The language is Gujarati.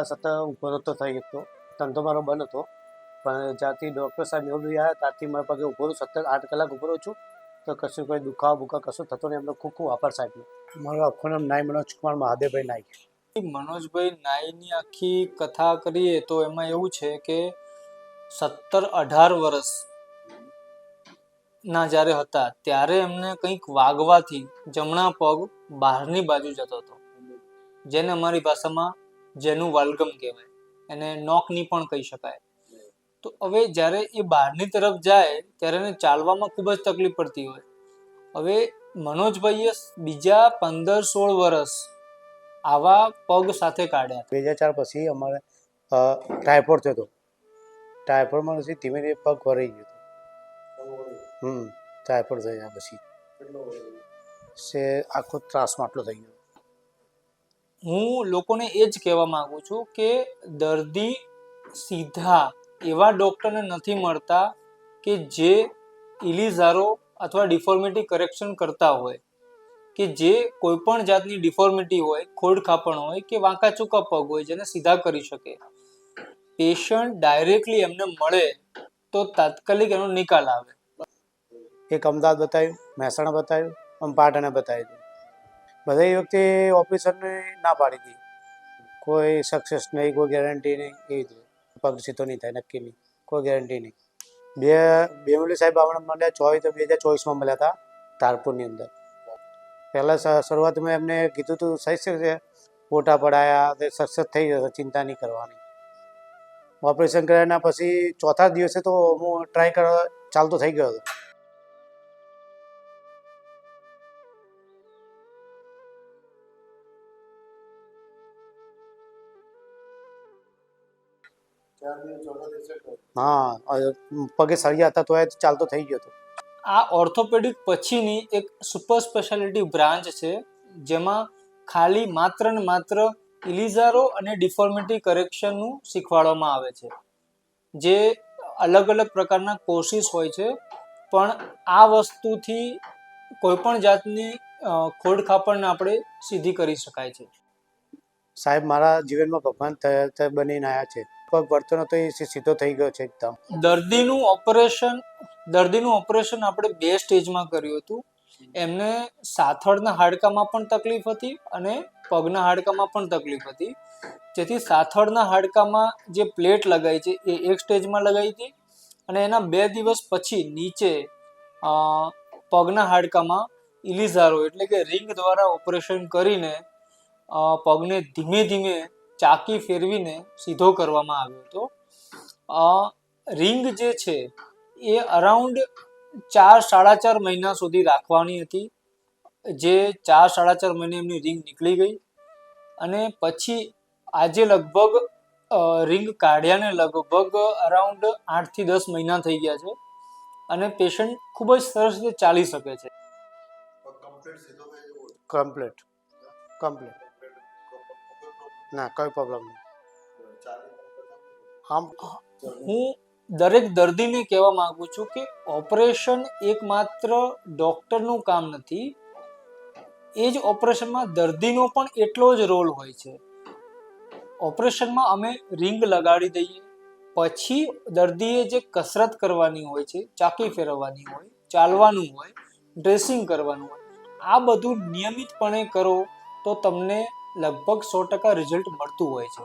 સતત ઊભો નહોતો થઈ શકતો, ધંધો મારો બંધ હતો. પણ જ્યાંથી ડૉક્ટર સાહેબ નિવૃત્તિ આવ્યા ત્યાંથી મારા પગે ઊભો રહું, સતત 8 કલાક ઊભો રહું છું તો કશું કોઈ દુખાવો બુખાવો કશું થતો નહીં. એમનો ખૂબ ખૂબ આભાર સાહેબનો. મારું આખું નામ નાઈ મનોજકુમાર મહાદેવભાઈ નાઈક. મનોજભાઈ નાઈની આખી કથા કરીએ તો એમાં એવું છે કે 17-18 વર્ષ ના જ્યારે હતા ત્યારે એમને કંઈક વાગવાથી જમણા પગ બહારની બાજુ જતો હતો, જેને અમારી ભાષામાં જેનું વાલ્ગમ કહેવાય, એને નોકની પણ કહી શકાય. તો હવે જ્યારે એ બહારની તરફ જાય ત્યારે એને ચાલવામાં ખૂબ જ તકલીફ પડતી હોય. હવે મનોજભાઈએ બીજા 15-16 વર્ષ આવા પગ સાથે કાઢ્યા. 2004 પછી અમારે ટાઈફોઇડ થયો હતો. ટાઈફોઇડમાં પછી ધીમે ધીમે પગ વળી ગયો હતો. ટાઈફોઇડ થયા પછી આખો ત્રાસમાં આટલો થઈ ગયો. હું લોકોને એ જ કહેવા માંગુ છું કે દર્દી સીધા એવા ડૉક્ટરને નથી મળતા કે જે ઇલિઝારો અથવા ડિફોર્મિટી કરેક્શન કરતા હોય, કે જે કોઈ પણ જાતની ડિફોર્મિટી હોય, ખોડખાપણ હોય કે વાંકા ચૂકા પગ હોય જેને સીધા કરી શકે. પેશન્ટ ડાયરેક્ટલી એમને મળે તો તાત્કાલિક એનો નિકાલ આવે. એક અમદાવાદ બતાવ્યું, મહેસાણા બતાવ્યું અને પાટણે બતાવ્યું હતું. બધા એ વખતે ઓપરેશનની ના પાડી હતી, કોઈ સક્સેસ નહીં, કોઈ ગેરંટી નહીં. એવી રીતે પગ સીધો નહીં થાય, નક્કી નહીં, કોઈ ગેરંટી નહીં. બેમલી સાહેબ આપણે મળ્યા 2024માં મળ્યા હતા ધારપુરની અંદર. પહેલાં શરૂઆતમાં એમને કીધું હતું સહી છે, ફોટા પડાયા, સક્સેસ થઈ જશે, ચિંતા નહીં કરવાની. ઓપરેશન કર્યાના પછી ચોથા દિવસે તો હું ટ્રાય કરવા ચાલતો થઈ ગયો હતો. હા, પગે સળિયા હતા તો એ ચાલતો થઈ ગયો હતો. આ ઓર્થોપેડિક પછીની એક સુપર સ્પેશિયાલિટી બ્રાન્ચ છે જેમાં ખાલી માત્ર ને માત્ર ઇલિઝારો અને ડિફોર્મિટી કરેક્શનનું શીખવાડવામાં આવે છે. જે અલગ અલગ પ્રકારના કોર્સિસ હોય છે, પણ આ વસ્તુથી કોઈ પણ જાતની ખોડખાપણને આપણે સીધી કરી શકાય છે. સાહેબ મારા જીવનમાં ભગવાન બનીને આવ્યા છે. પગ વળતો નતો એ સીધો થઈ ગયો છે એકદમ. દર્દીનું ઓપરેશન આપણે 2 સ્ટેજમાં કર્યું હતું. એમને સાથળના હાડકામાં પણ તકલીફ હતી અને પગના હાડકામાં પણ તકલીફ હતી. જેથી સાથળના હાડકામાં જે પ્લેટ લગાવી છે એ એક સ્ટેજમાં લગાવી હતી અને એના 2 દિવસ પછી નીચે પગના હાડકામાં ઇલિઝારો એટલે કે રિંગ દ્વારા ઓપરેશન કરીને પગને ધીમે ધીમે ચાકી ફેરવીને સીધો કરવામાં આવ્યો હતો. રિંગ જે છે એ અરાઉન્ડ 4-4.5 મહિના સુધી રાખવાની હતી, જે 4-4.5 મહિને એમની રિંગ નીકળી ગઈ અને પછી આજે લગભગ રિંગ કાઢ્યાને લગભગ અરાઉન્ડ 8-10 મહિના થઈ ગયા છે અને પેશન્ટ ખૂબ જ સરસ રીતે ચાલી શકે છે. કમ્પ્લીટ ના, કોઈ પ્રોબ્લેમ નહીં. હું દરેક દર્દીને કહેવા માંગુ છું કે ઓપરેશન એકમાત્ર ડૉક્ટરનું કામ નથી, એ જ ઓપરેશનમાં દર્દીનો પણ એટલો જ રોલ હોય છે. ઓપરેશનમાં અમે રિંગ લગાડી દઈએ, પછી દર્દીએ જે કસરત કરવાની હોય છે, ચાકી ફેરવવાની હોય, ચાલવાનું હોય, ડ્રેસિંગ કરવાનું હોય, આ બધું નિયમિતપણે કરો તો તમને લગભગ 100% રિઝલ્ટ મળતું હોય છે.